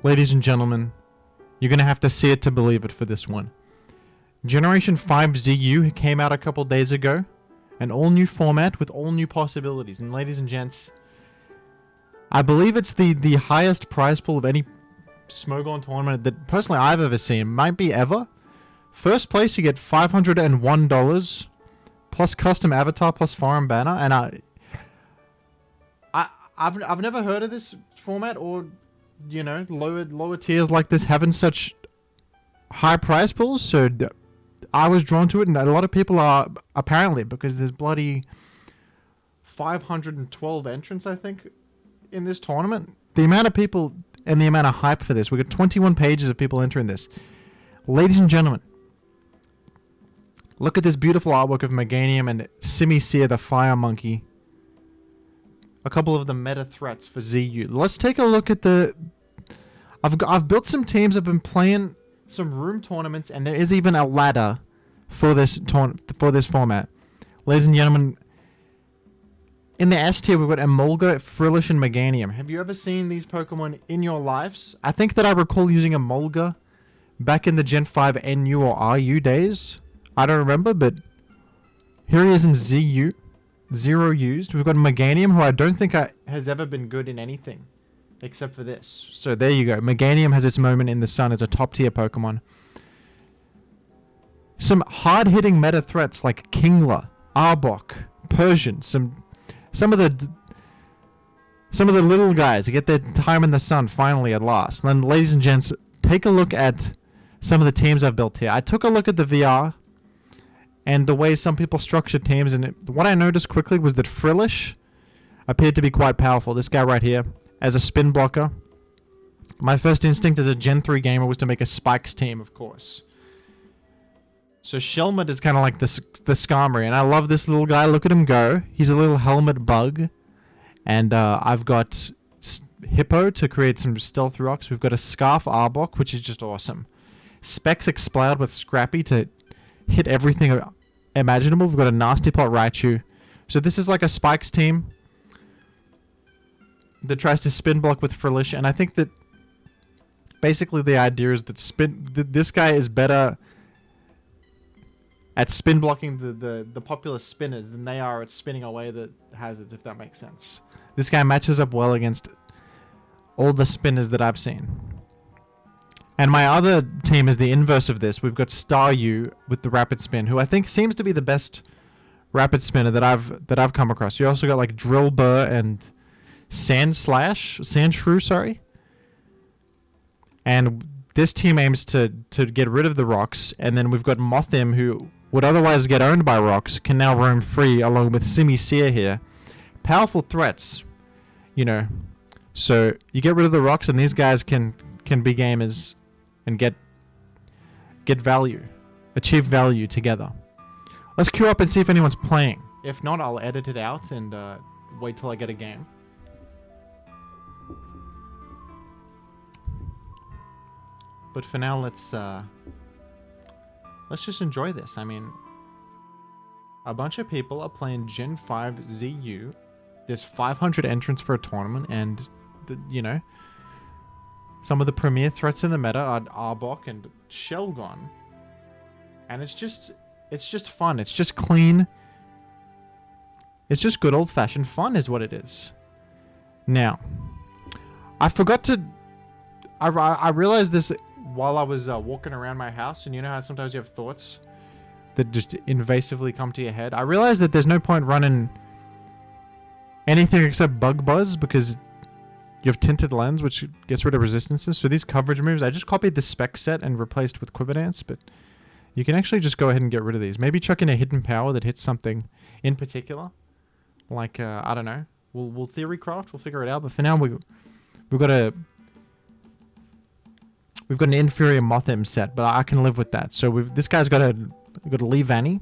Ladies and gentlemen, you're going to have to see it to believe it for this one. Generation 5 ZU came out a couple days ago. An all-new format with all new possibilities. And ladies and gents, I believe it's the highest prize pool of any Smogon tournament that personally I've ever seen. Might be ever. First place, you get $501 plus custom avatar plus foreign banner. And I've never heard of this format, or you know, lower tiers like this having such high prize pools. So I was drawn to it, and a lot of people are, apparently, because there's bloody 512 entrants, I think, in this tournament. The amount of people and the amount of hype for this. We got 21 pages of people entering this. Ladies and gentlemen, look at this beautiful artwork of Meganium and Simisear the Fire Monkey. A couple of the meta threats for ZU. Let's take a look at the... I've built some teams. I've been playing some room tournaments, and there is even a ladder for this format. Ladies and gentlemen, in the S tier, we've got Emolga, Frillish, and Meganium. Have you ever seen these Pokemon in your lives? I think that I recall using Emolga back in the Gen 5 NU or RU days. I don't remember, but here he is in ZU. 0 used. We've got Meganium, who I don't think has ever been good in anything except for this. So there you go. Meganium has its moment in the sun as a top tier Pokemon. Some hard-hitting meta threats like Kingler, Arbok, Persian, some of the little guys get their time in the sun finally at last. And then, ladies and gents, take a look at some of the teams I've built here. I took a look at the VR and the way some people structure teams, and what I noticed quickly was that Frillish appeared to be quite powerful. This guy right here, as a spin blocker. My first instinct as a Gen 3 gamer was to make a Spikes team, of course. So Shelmet is kind of like the Skarmory, and I love this little guy. Look at him go. He's a little helmet bug. And I've got Hippo to create some Stealth Rocks. We've got a Scarf Arbok, which is just awesome. Specs Explode with Scrappy to hit everything imaginable. We've got a Nasty Plot Raichu. So this is like a Spikes team that tries to spin block with Frillish, and I think that basically the idea is that this guy is better at spin blocking the popular spinners than they are at spinning away the hazards, if that makes sense. This guy matches up well against all the spinners that I've seen. And my other team is the inverse of this. We've got Staryu with the Rapid Spin, who I think seems to be the best Rapid Spinner that I've come across. You also got like Drill Burr and Sandshrew, sorry. And this team aims to get rid of the rocks, and then we've got Mothim, who would otherwise get owned by rocks, can now roam free along with Simisear here. Powerful threats, you know. So you get rid of the rocks, and these guys can be gamers and get value, achieve value together. Let's queue up and see if anyone's playing. If not, I'll edit it out and wait till I get a game. But for now, let's just enjoy this. I mean, a bunch of people are playing Gen 5 ZU. There's 500 entrants for a tournament, and you know, some of the premier threats in the meta are Arbok and Shelgon. And it's just fun. It's just clean. It's just good old-fashioned fun is what it is. Now, I forgot to... I realized this while I was walking around my house, and you know how sometimes you have thoughts that just invasively come to your head? I realized that there's no point running anything except Bug Buzz, because you have Tinted Lens, which gets rid of resistances. So these coverage moves, I just copied the spec set and replaced with Quiver Dance, but you can actually just go ahead and get rid of these. Maybe chuck in a hidden power that hits something in particular. Like, I don't know. We'll theory craft, we'll figure it out. But for now, we've got an inferior Mothim set, but I can live with that. So this guy's got a Lee Vanny.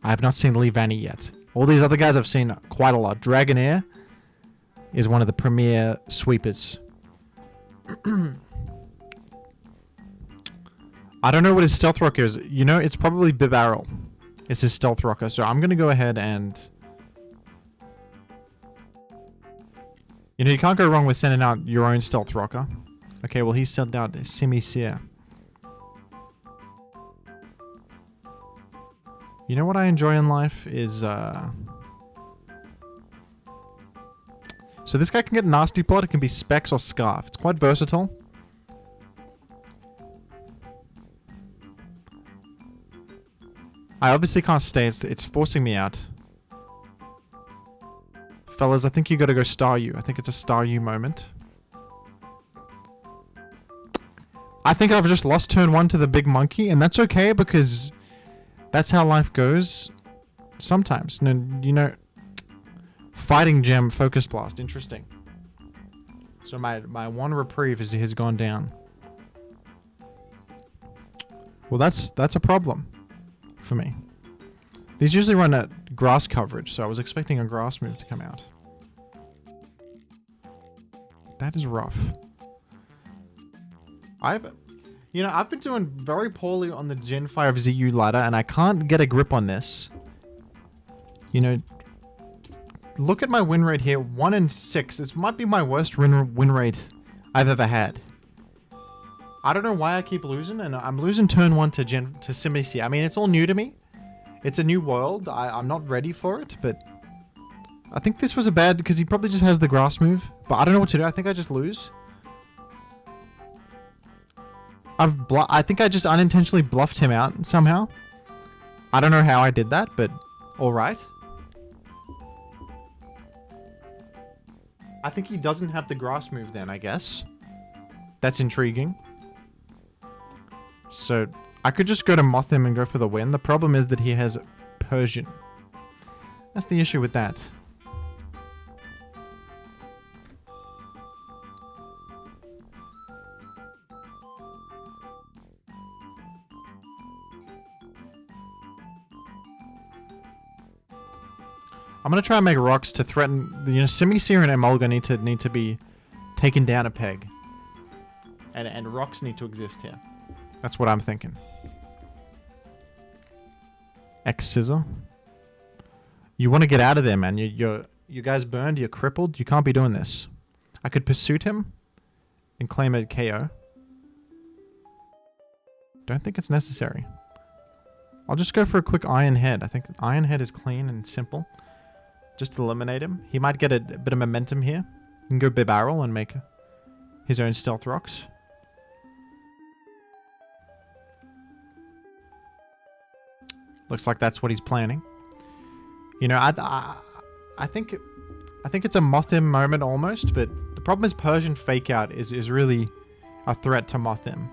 I have not seen Lee Vanny yet. All these other guys I've seen quite a lot. Dragonair is one of the premier sweepers. I don't know what his Stealth Rocker is. You know, it's probably Bibarel. It's his Stealth Rocker. So I'm going to go ahead and... You know, you can't go wrong with sending out your own Stealth Rocker. Okay, well, he's sent out Simi-Seer. You know what I enjoy in life is, So this guy can get Nasty Plot. It can be Specs or Scarf. It's quite versatile. I obviously can't stay. It's forcing me out. Fellas, I think you gotta go Star U. I think it's a Star U moment. I think I've just lost turn 1 to the big monkey, and that's okay because that's how life goes sometimes. You know, Fighting Gem, Focus Blast. Interesting. So my one reprieve has gone down. Well, that's a problem for me. These usually run at grass coverage, so I was expecting a grass move to come out. That is rough. I've been doing very poorly on the Gen 5 ZU ladder, and I can't get a grip on this. You know, look at my win rate here, 1 in 6. This might be my worst win rate I've ever had. I don't know why I keep losing, and I'm losing turn 1 to Simi-Seer. I mean, it's all new to me. It's a new world. I'm not ready for it, but I think this was a bad, because he probably just has the grass move, but I don't know what to do. I think I just lose. I think I just unintentionally bluffed him out somehow. I don't know how I did that, but alright. I think he doesn't have the grass move then, I guess. That's intriguing. So, I could just go to Moth him and go for the win. The problem is that he has Persian. That's the issue with that. I'm gonna try and make rocks to threaten. You know, Simi-Seer and Emolga need to be taken down a peg, and rocks need to exist here. That's what I'm thinking. X scissor. You want to get out of there, man. You guys burned. You're crippled. You can't be doing this. I could pursuit him and claim a KO. Don't think it's necessary. I'll just go for a quick Iron Head. I think Iron Head is clean and simple. Just eliminate him. He might get a bit of momentum here. He can go Bibarrel and make his own stealth rocks. Looks like that's what he's planning. You know, I think it's a Moth him moment almost, but the problem is Persian Fake Out is really a threat to Moth him.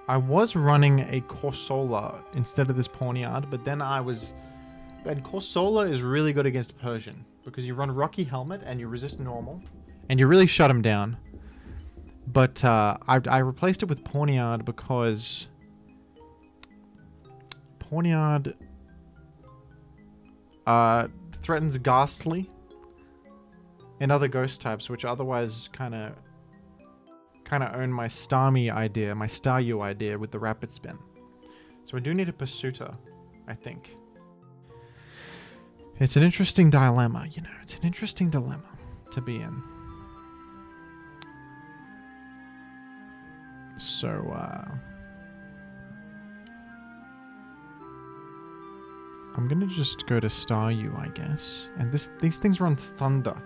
I was running a Corsola instead of this Pawniard, but then and Corsola is really good against Persian, because you run Rocky Helmet and you resist normal, and you really shut him down. But I replaced it with Pawniard because Pawniard threatens Ghastly and other ghost types, which otherwise kind of own my Starmie idea, my Staryu idea with the Rapid Spin. So I do need a Pursuiter, I think. It's an interesting dilemma, you know. It's an interesting dilemma to be in. So, I'm gonna just go to Staryu, I guess. And these things run Thunder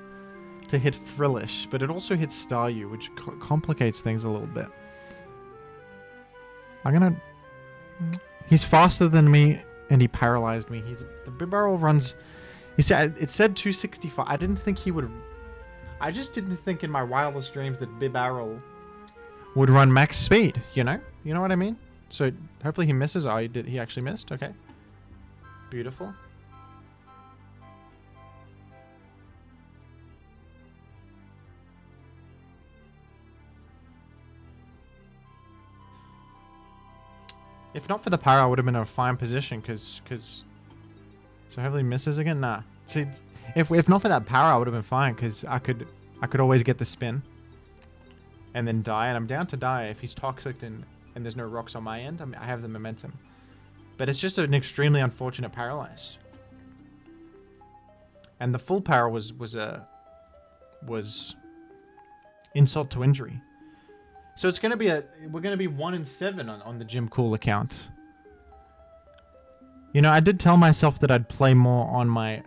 to hit Frillish, but it also hits Staryu, which complicates things a little bit. He's faster than me, and he paralyzed me. The Bibarrel runs. You see, it said 265. I didn't think he would. I just didn't think in my wildest dreams that Bibarrel would run max speed. You know what I mean. So hopefully he misses. Oh, he actually missed. Okay, beautiful. If not for the power, I would have been in a fine position, because so hopefully misses again. Nah. See, if not for that power, I would have been fine, because I could always get the spin and then die, and I'm down to die if he's toxic and there's no rocks on my end. I have the momentum, but it's just an extremely unfortunate paralyze. And the full power was insult to injury. So it's going to be we're going to be 1-7 on the Jim Cool account. You know, I did tell myself that I'd play more on my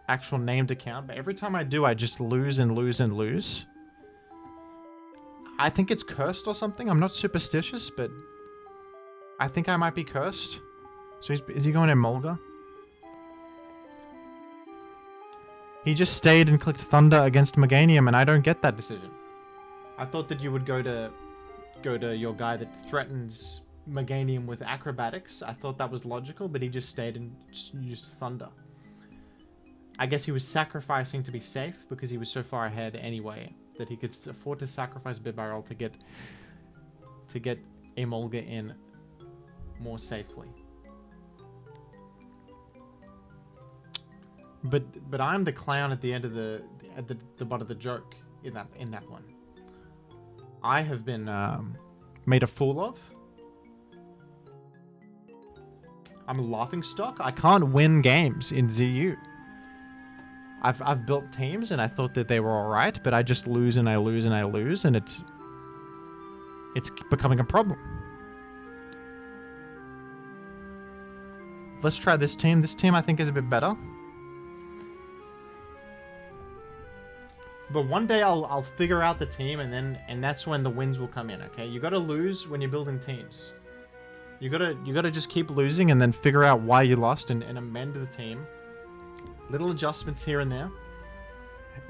actual named account, but every time I do, I just lose and lose and lose. I think it's cursed or something. I'm not superstitious, but I think I might be cursed. So is he going to Mulga? He just stayed and clicked Thunder against Meganium, and I don't get that decision. I thought that you would go to your guy that threatens Meganium with acrobatics. I thought that was logical, but he just stayed and just used Thunder. I guess he was sacrificing to be safe because he was so far ahead anyway that he could afford to sacrifice Bibarel to get Emolga in more safely. But I'm the clown at the end of the butt of the joke in that one. I have been made a fool of. I'm a laughingstock. I can't win games in ZU. I've built teams and I thought that they were all right, but I just lose and I lose and I lose, and it's becoming a problem. Let's try this team. This team I think is a bit better. But one day I'll figure out the team, and that's when the wins will come in. Okay, you got to lose when you're building teams. You gotta just keep losing and then figure out why you lost and amend the team. Little adjustments here and there,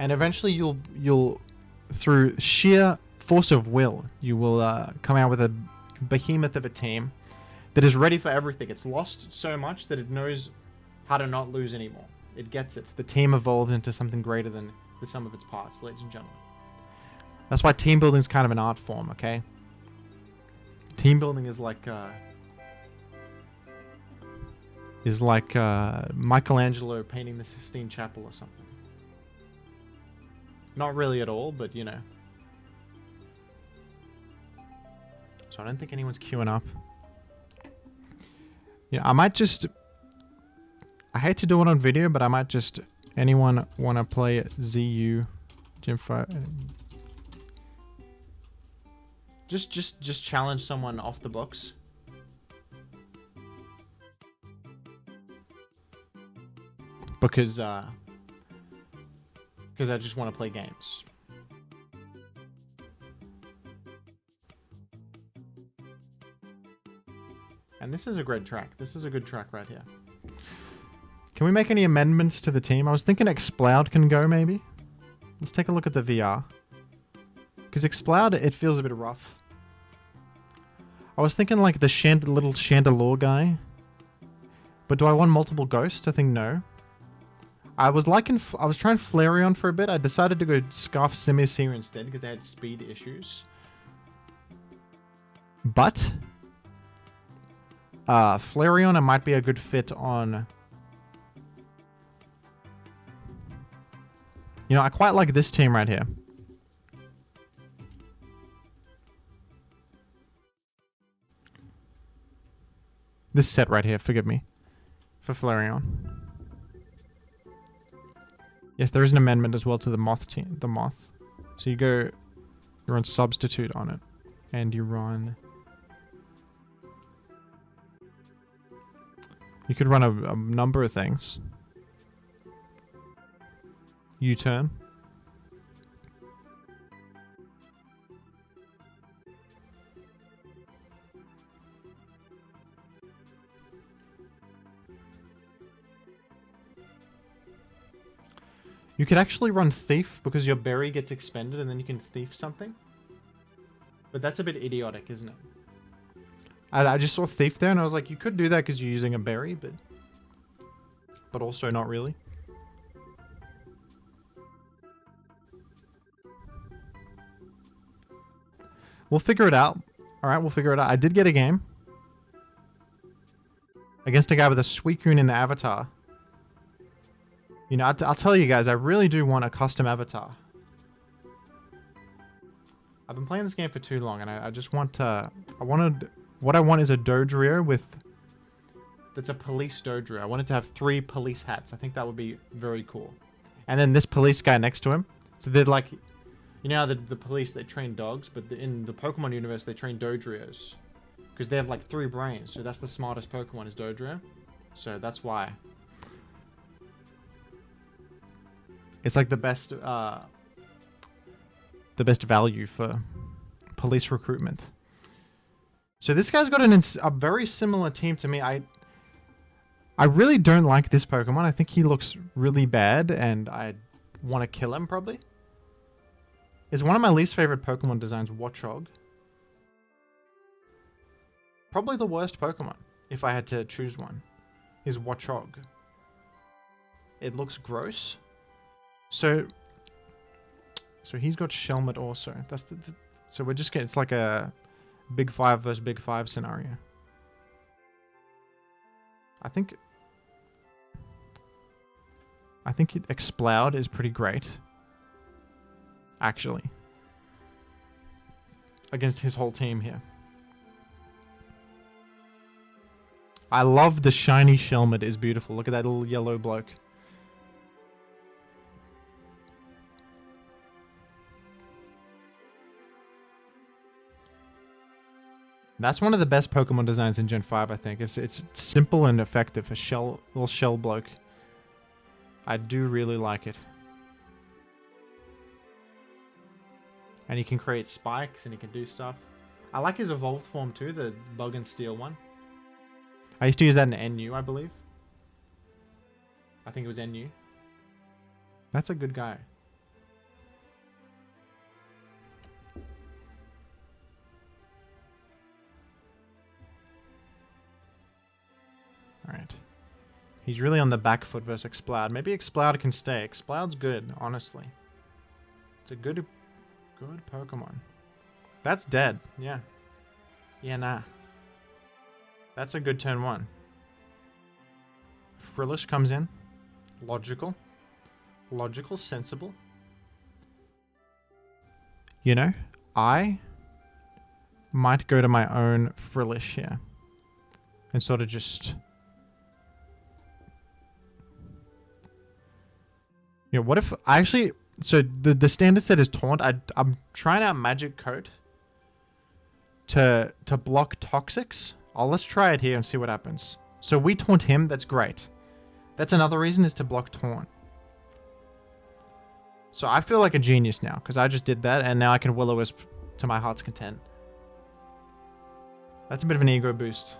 and eventually you'll through sheer force of will, you will come out with a behemoth of a team that is ready for everything. It's lost so much that it knows how to not lose anymore. It gets it. The team evolved into something greater than the sum of its parts, ladies and gentlemen. That's why team building is kind of an art form, okay? Team building is like Michelangelo painting the Sistine Chapel or something. Not really at all, but you know. So I don't think anyone's queuing up. Yeah, I might just... I hate to do it on video, but I might just... Anyone want to play ZU Gym 5? Just challenge someone off the books. Because I just want to play games. And this is a great track. This is a good track right here. Can we make any amendments to the team? I was thinking Exploud can go, maybe. Let's take a look at the VR. Because Exploud, it feels a bit rough. I was thinking like the little Chandelure guy. But do I want multiple ghosts? I think no. I was trying Flareon for a bit. I decided to go Scarf Simisear instead because I had speed issues. But Flareon, it might be a good fit on... You know, I quite like this team right here. This set right here, forgive me. For Flareon. Yes, there is an amendment as well to the Moth team. The Moth. So you run Substitute on it. And you run... You could run a number of things. U-turn. You could actually run Thief because your berry gets expended and then you can thief something. But that's a bit idiotic, isn't it? I just saw Thief there and I was like, you could do that because you're using a berry, but also not really. We'll figure it out. Alright, we'll figure it out. I did get a game. Against a guy with a Suicune in the avatar. You know, I'll tell you guys, I really do want a custom avatar. I've been playing this game for too long, and I just want to... What I want is a Dodrio that's a police Dodrio. I want it to have 3 police hats. I think that would be very cool. And then this police guy next to him. So they're like... You know how the police, they train dogs, but in the Pokemon universe, they train Dodrios. Because they have like 3 brains, so that's the smartest Pokemon is Dodrio. So that's why. It's like the best value for police recruitment. So this guy's got a very similar team to me. I really don't like this Pokemon. I think he looks really bad, and I want to kill him, probably. It's one of my least favorite Pokemon designs, Watchog. Probably the worst Pokemon, if I had to choose one, is Watchog. It looks gross. So he's got Shelmet also. That's so we're just getting, it's like a Big 5 versus Big 5 scenario. I think Exploud is pretty great, actually, against his whole team here. I love the shiny Shelmet. Is beautiful. Look at that little yellow bloke. That's one of the best Pokemon designs in Gen 5, I think. It's simple and effective. A little shell bloke. I do really like it. And he can create spikes and he can do stuff. I like his evolved form too, the Bug and Steel one. I used to use that in NU, I believe. I think it was NU. That's a good guy. Alright. He's really on the back foot versus Exploud. Maybe Exploud can stay. Exploud's good, honestly. It's a good Pokemon. That's dead. Yeah. Yeah, nah. That's a good turn 1. Frillish comes in. Logical. Logical, sensible. You know, I might go to my own Frillish here. And sort of just... You know, what if... I actually... So, the standard set is Taunt. I'm trying out Magic Coat to block Toxics. Let's try it here and see what happens. So we taunt him, that's great. That's another reason is to block Taunt. So I feel like a genius now, because I just did that, and now I can Will-O-Wisp to my heart's content. That's a bit of an ego boost.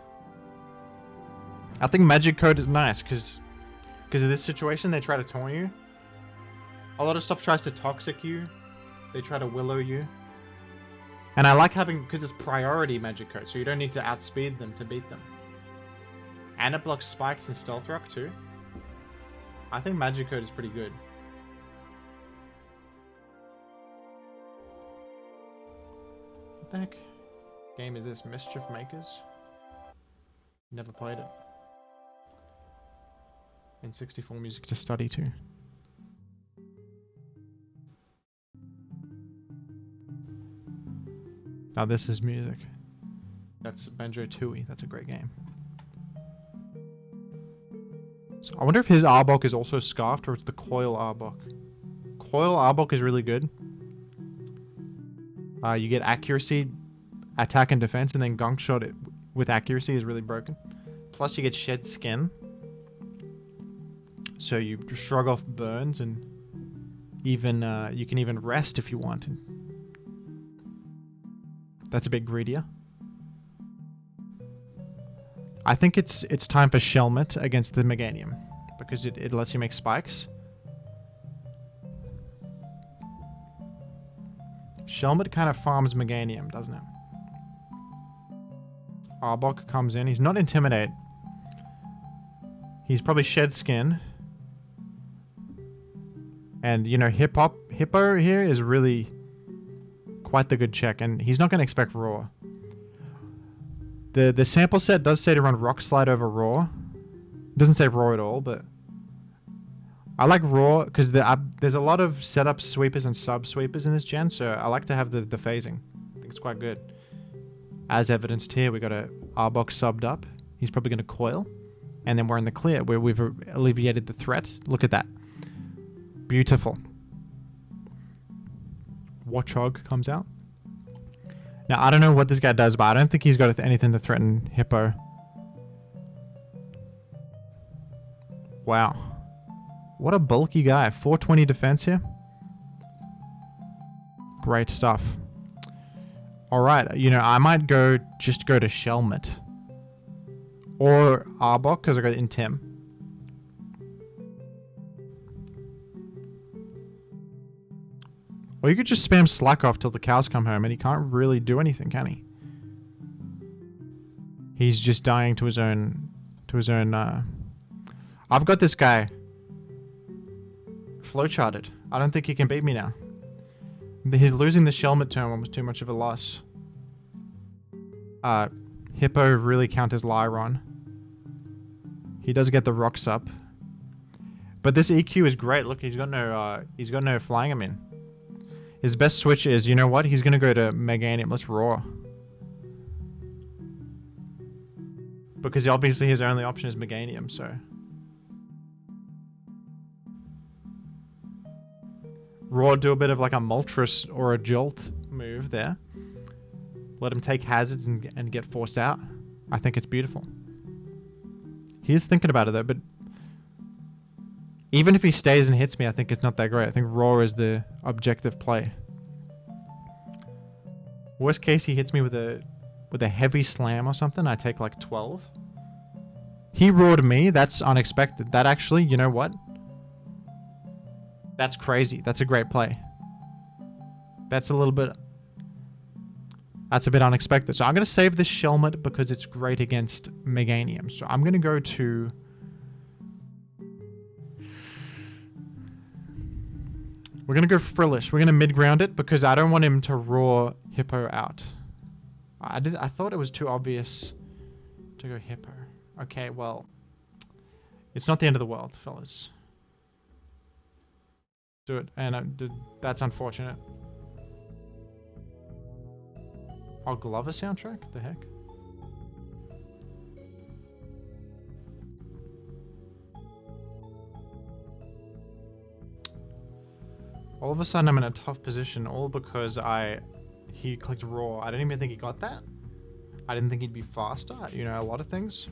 I think Magic Code is nice, because of this situation, they try to taunt you. A lot of stuff tries to Toxic you. They try to Willow you. And I like having, because it's priority Magic Coat, so you don't need to outspeed them to beat them. And it blocks Spikes and Stealth Rock too. I think Magic Coat is pretty good. What the heck game is this? Mischief Makers? Never played it. N64 music to study too. Now this is music. That's Banjo-Tooie. That's a great game. So I wonder if his Arbok is also Scarfed or it's the Coil Arbok. Coil Arbok is really good. You get accuracy, attack and defense, and then Gunk Shot it with accuracy is really broken. Plus you get Shed Skin. So you shrug off burns and even you can even rest if you want. That's a bit greedier. I think it's time for Shelmet against the Meganium, because it lets you make spikes. Shelmet kind of farms Meganium, doesn't it? Arbok comes in. He's not Intimidate. He's probably Shed Skin. And, you know, Hippo here is really quite the good check, and he's not going to expect Roar. The sample set does say to run Rock Slide over Roar. It doesn't say Roar at all, but I like Roar because there's a lot of setup sweepers and sub sweepers in this gen, so I like to have the phasing. I think it's quite good. As evidenced here, we got a Arbok subbed up. He's probably going to Coil, and then we're in the clear where we've alleviated the threat. Look at that. Beautiful. Watchog comes out. Now, I don't know what this guy does, but I don't think he's got anything to threaten Hippo. Wow. What a bulky guy. 420 defense here. Great stuff. Alright, you know, I might just go to Shelmet. Or Arbok, because I got Intem. Or you could just spam Slack off till the cows come home, and he can't really do anything, can he? He's just dying to his own... I've got this guy flowcharted. I don't think he can beat me now. He's losing the Shelmet turn was too much of a loss. Hippo really counters Lyron. He does get the rocks up. But this EQ is great. Look, he's got no flying him in. His best switch is, you know what? He's gonna go to Meganium. Let's roar. Because obviously his only option is Meganium, so. Roar, do a bit of like a Moltres or a Jolt move there. Let him take hazards and get forced out. I think it's beautiful. He is thinking about it though, but even if he stays and hits me, I think it's not that great. I think Roar is the objective play. Worst case, he hits me with a heavy slam or something. I take like 12. He roared me. That's unexpected. That actually, you know what? That's crazy. That's a great play. That's a bit unexpected. So I'm going to save this Shelmet because it's great against Meganium. So I'm going to go to... We're going to go Frillish. We're going to mid-ground it because I don't want him to roar Hippo out. I thought it was too obvious to go Hippo. Okay, well... It's not the end of the world, fellas. Do it. And that's unfortunate. Oh, Glover soundtrack? The heck? All of a sudden I'm in a tough position, all because he clicked Roar. I didn't even think he got that. I didn't think he'd be faster. You know, a lot of things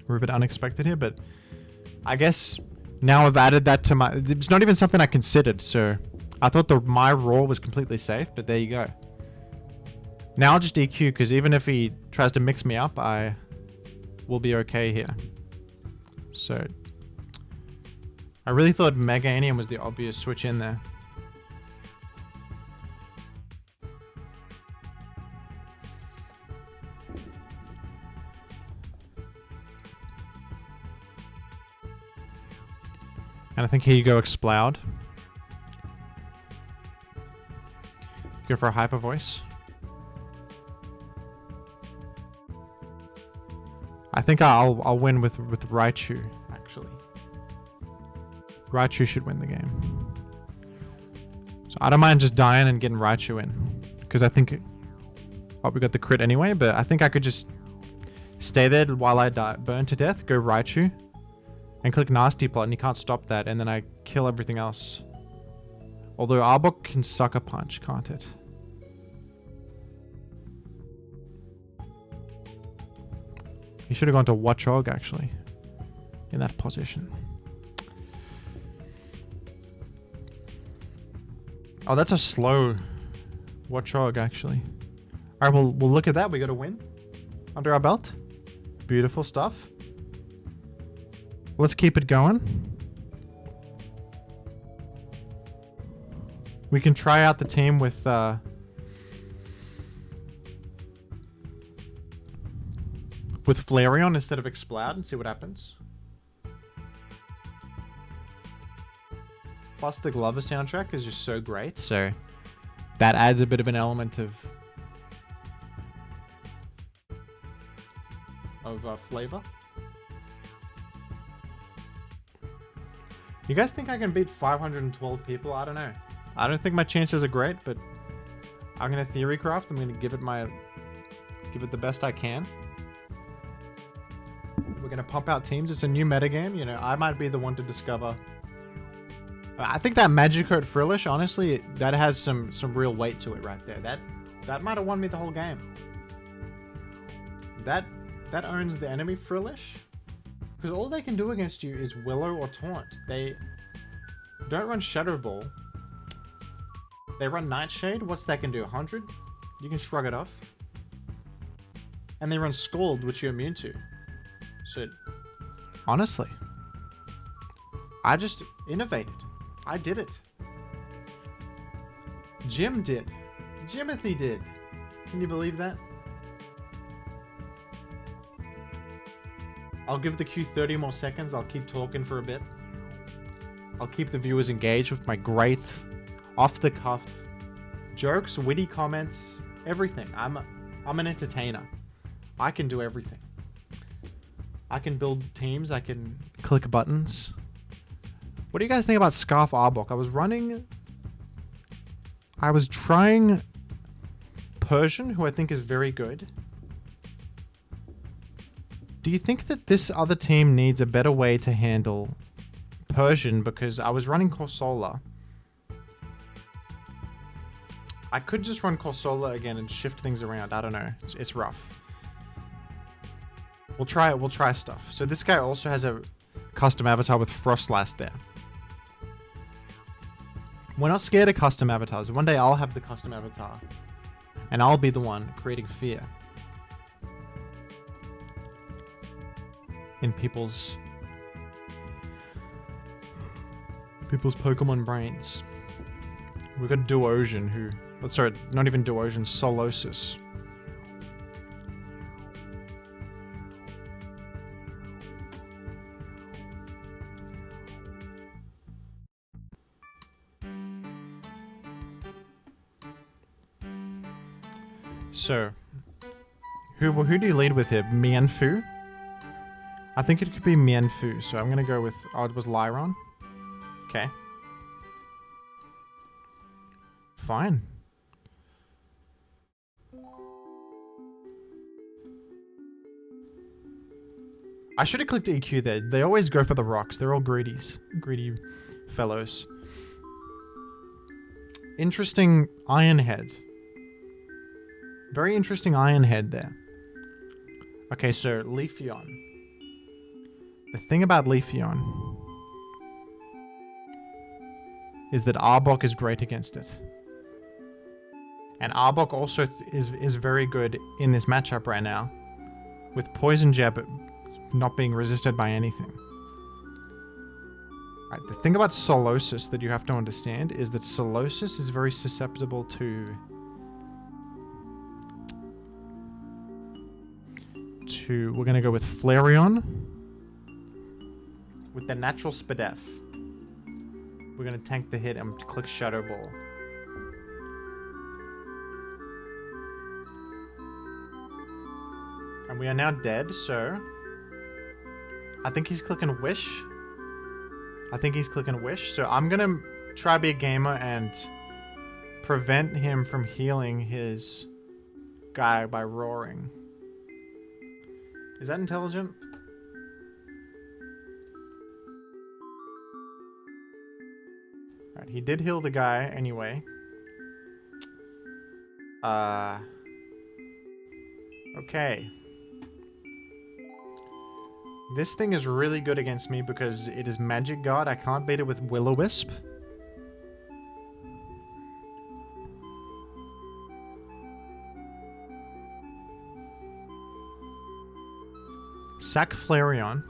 were a bit unexpected here, but I guess now I've added that to my... It's not even something I considered, so I thought my Roar was completely safe, but there you go. Now I'll just EQ, because even if he tries to mix me up, I will be okay here. So... I really thought Meganium was the obvious switch in there. And I think here you go Explode. Go for a hyper voice. I think I'll win with Raichu, actually. Raichu should win the game. So I don't mind just dying and getting Raichu in. Because I think... Oh, we got the crit anyway, but I think I could just stay there while I die, burn to death, go Raichu, and click Nasty Plot, and you can't stop that, and then I kill everything else. Although Arbok can Sucker Punch, can't it? He should have gone to Watchog, actually, in that position. Oh, that's a slow Watchog, actually. Alright, we'll look at that. We got a win under our belt. Beautiful stuff. Let's keep it going. We can try out the team with Flareon instead of Explode and see what happens. Plus the Glover soundtrack is just so great, so that adds a bit of an element of flavor. You guys think I can beat 512 people? I don't know. I don't think my chances are great, but I'm gonna theorycraft. I'm gonna give it the best I can. We're gonna pump out teams. It's a new metagame. You know, I might be the one to discover I think that Magikarp Frillish, honestly, that has some real weight to it right there. That might have won me the whole game. That owns the enemy Frillish. Because all they can do against you is Willow or Taunt. They don't run Shadow Ball. They run Nightshade. What's that can do? 100? You can shrug it off. And they run Scald, which you're immune to. So, honestly, I just innovated. I did it. Jim did. Jimothy did. Can you believe that? I'll give the queue 30 more seconds. I'll keep talking for a bit. I'll keep the viewers engaged with my great, off-the-cuff jokes, witty comments, everything. I'm an entertainer. I can do everything. I can build teams. I can click buttons. What do you guys think about Scarf Arbok? I was trying Persian, who I think is very good. Do you think that this other team needs a better way to handle Persian? Because I was running Corsola. I could just run Corsola again and shift things around. I don't know. It's rough. We'll try it. We'll try stuff. So this guy also has a custom avatar with Frostlass there. We're not scared of custom avatars. One day I'll have the custom avatar. And I'll be the one creating fear in people's Pokemon brains. We've got Duosion who... Oh, sorry, not even Duosion, Solosis. So, who do you lead with here? Mienfoo? I think it could be Mienfoo, so I'm gonna go with... Oh, it was Lyron? Okay. Fine. I should have clicked EQ there. They always go for the rocks. They're all greedies. Greedy fellows. Interesting Iron Head. Very interesting Iron Head there. Okay, so Leafeon. The thing about Leafeon is that Arbok is great against it. And Arbok also is very good in this matchup right now, with Poison Jab not being resisted by anything. Right, the thing about Solosis that you have to understand is that Solosis is very susceptible to we're going to go with Flareon with the natural Spadef. We're going to tank the hit and click Shadow Ball. And we are now dead, so I think he's clicking Wish. So I'm going to try to be a gamer and prevent him from healing his guy by roaring. Is that intelligent? Alright, he did heal the guy anyway. Okay. This thing is really good against me because it is Magic Guard. I can't beat it with Will-O-Wisp. Sack Flareon.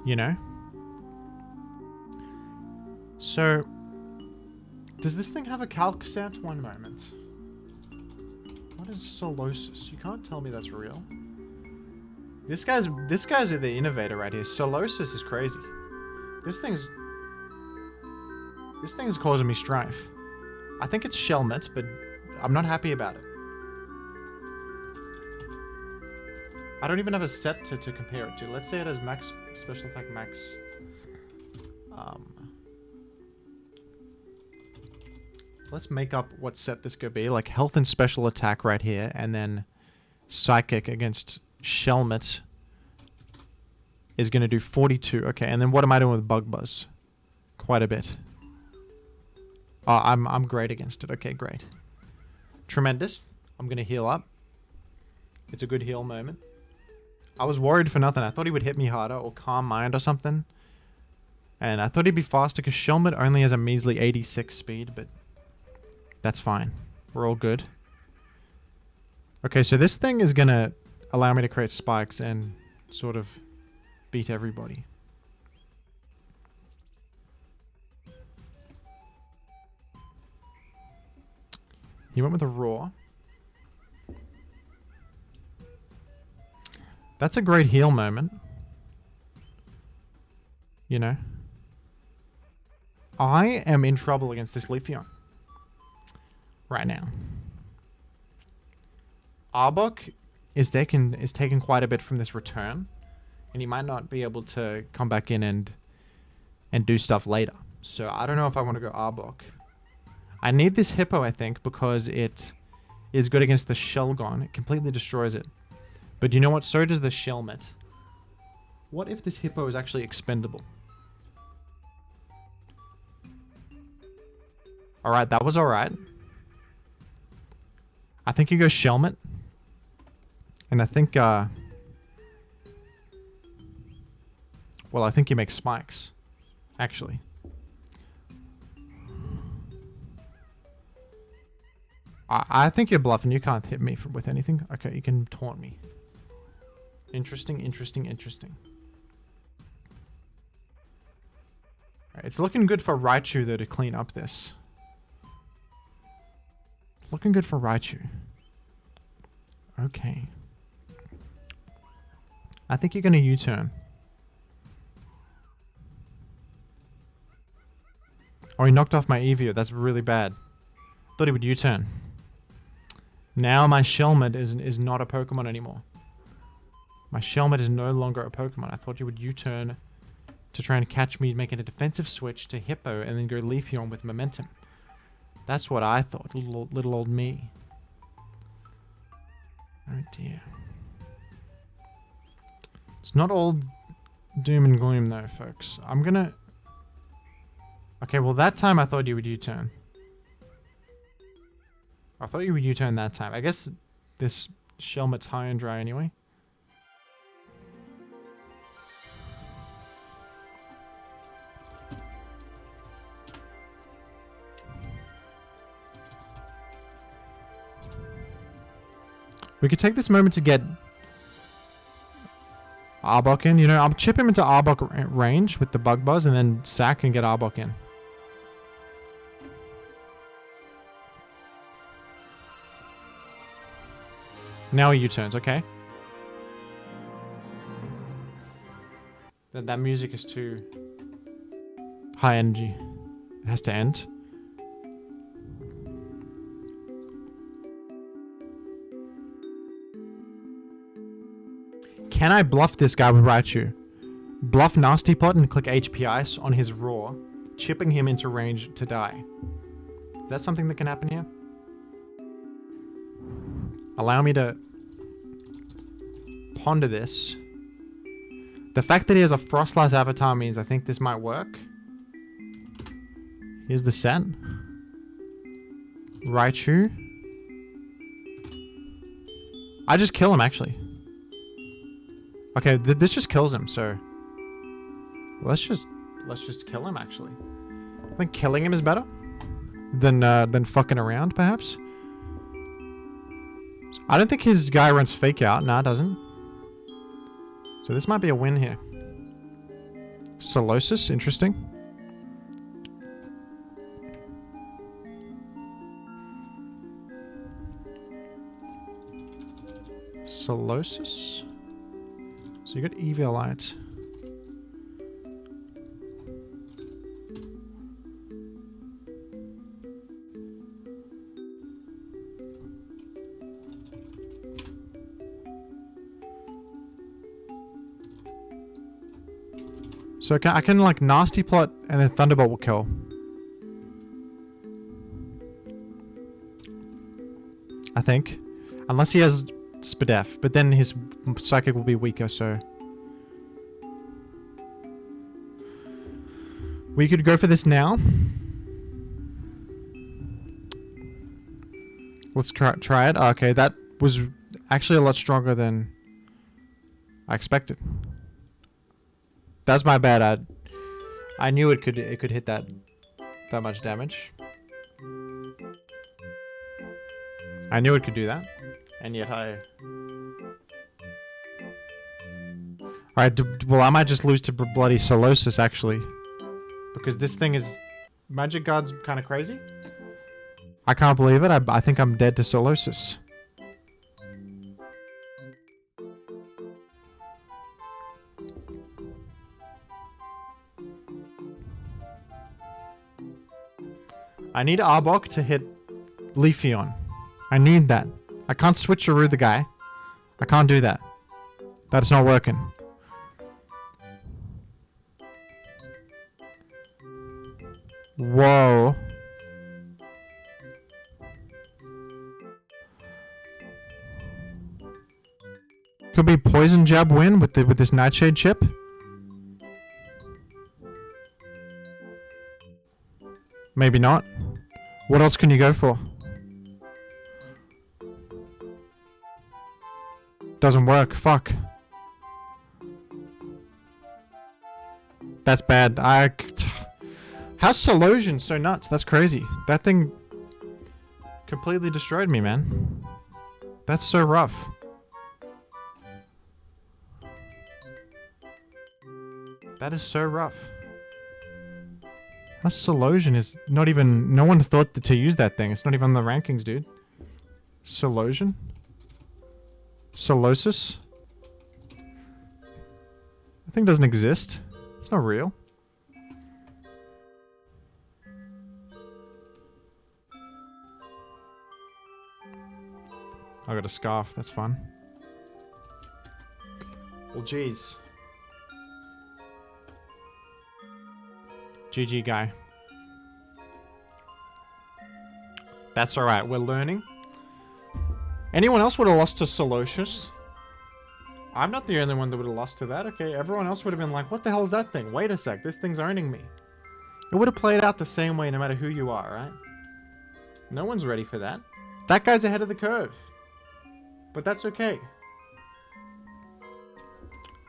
You know? So, does this thing have a calc set? One moment. What is Solosis? You can't tell me that's real. This guy's the innovator right here. Solosis is crazy. This thing's causing me strife. I think it's Shelmet, but I'm not happy about it. I don't even have a set to compare it to. Let's say it has max special attack, max. Let's make up what set this could be. Like health and special attack right here, and then psychic against Shelmet is going to do 42. Okay, and then what am I doing with Bug Buzz? Quite a bit. Oh, I'm great against it. Okay, great. Tremendous. I'm going to heal up. It's a good heal moment. I was worried for nothing. I thought he would hit me harder or Calm Mind or something. And I thought he'd be faster because Shelmet only has a measly 86 speed, but that's fine. We're all good. Okay, so this thing is going to allow me to create spikes and sort of beat everybody. He went with a Roar. That's a great heal moment. You know. I am in trouble against this Leafeon. Right now. Arbok is taking quite a bit from this return. And he might not be able to come back in and do stuff later. So I don't know if I want to go Arbok. I need this Hippo, I think, because it is good against the Shelgon. It completely destroys it. But you know what? So does the Shelmet. What if this Hippo is actually expendable? Alright, that was alright. I think you go Shelmet. And I think, well, I think you make spikes. Actually. I think you're bluffing. You can't hit me with anything. Okay, you can taunt me. Interesting, interesting, interesting. Right, it's looking good for Raichu, though, to clean up this. It's looking good for Raichu. Okay. I think you're going to U-turn. Oh, he knocked off my Eevee. That's really bad. Thought he would U-turn. Now my Shelmet is not a Pokemon anymore. My Shelmet is no longer a Pokemon. I thought you would U-turn to try and catch me making a defensive switch to Hippo and then go Leafeon with momentum. That's what I thought, little old me. Oh dear. It's not all doom and gloom though, folks. I'm gonna... Okay, well that time I thought you would U-turn. I thought you would U-turn that time. I guess this Shelmet's high and dry anyway. We could take this moment to get Arbok in. You know, I'll chip him into Arbok range with the Bug Buzz and then sack and get Arbok in. Now he U-turns, okay. That music is too high energy. It has to end. Can I bluff this guy with Raichu? Bluff Nasty Pot and click HP Ice on his Roar, chipping him into range to die. Is that something that can happen here? Allow me to ponder this. The fact that he has a Frostlass avatar means I think this might work. Here's the set. Raichu. I just kill him actually. Okay, this just kills him, so let's just kill him actually. I think killing him is better than fucking around, perhaps. I don't think his guy runs Fake Out. Nah, it doesn't. So this might be a win here. Solosis, interesting. Solosis. So you got Eviolite. So I can like Nasty Plot and then Thunderbolt will kill. I think. Unless he has Spadef, but then his Psychic will be weaker, so... We could go for this now. Let's try it. Okay, that was actually a lot stronger than I expected. That's my bad. I knew it could hit that much damage. I knew it could do that, and yet Alright, well, I might just lose to bloody Solosis, actually. Because this thing is... Magic Guard's kind of crazy. I can't believe it. I think I'm dead to Solosis. I need Arbok to hit Leafeon. I need that. I can't switcheroo the guy. I can't do that. That's not working. Whoa. Could be Poison Jab win with this Nightshade chip. Maybe not. What else can you go for? Doesn't work. Fuck. That's bad. How's Solosion so nuts? That's crazy. That thing completely destroyed me, man. That's so rough. That is so rough. How's Solosion is not even... No one thought to use that thing. It's not even on the rankings, dude. Solosion? Solosis? That thing doesn't exist. It's not real. I got a scarf. That's fun. Well, geez. GG, guy. That's alright. We're learning. Anyone else would have lost to Solocious. I'm not the only one that would have lost to that. Okay, everyone else would have been like, what the hell is that thing? Wait a sec. This thing's owning me. It would have played out the same way no matter who you are, right? No one's ready for that. That guy's ahead of the curve. But that's okay.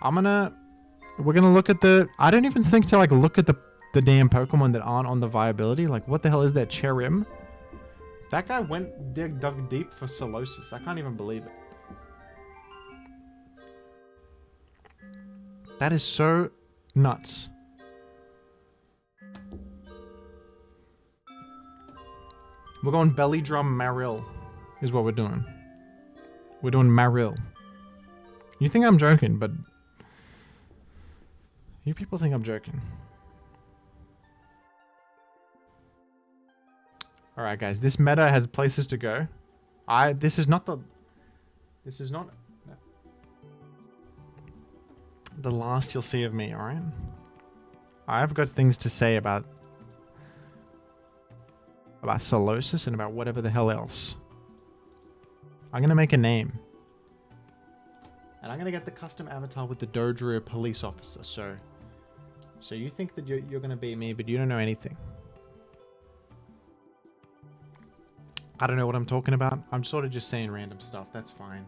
We're gonna look at the... I don't even think to like look at the damn Pokemon that aren't on the viability. Like, what the hell is that? Cherim? That guy dug deep for Solosis. I can't even believe it. That is so nuts. We're going Belly Drum Marill is what we're doing. We're doing Marill. You think I'm joking, but... You people think I'm joking. Alright guys, this meta has places to go. This is not the last you'll see of me, alright? I've got things to say about Solosis and about whatever the hell else. I'm gonna make a name. And I'm gonna get the custom avatar with the Dodrio police officer, so you think that you're gonna beat me, but you don't know anything. I don't know what I'm talking about. I'm sort of just saying random stuff. That's fine.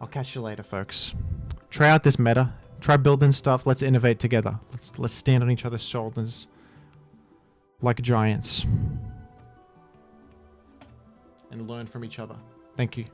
I'll catch you later, folks. Try out this meta. Try building stuff. Let's innovate together. Let's stand on each other's shoulders like giants and learn from each other. Thank you.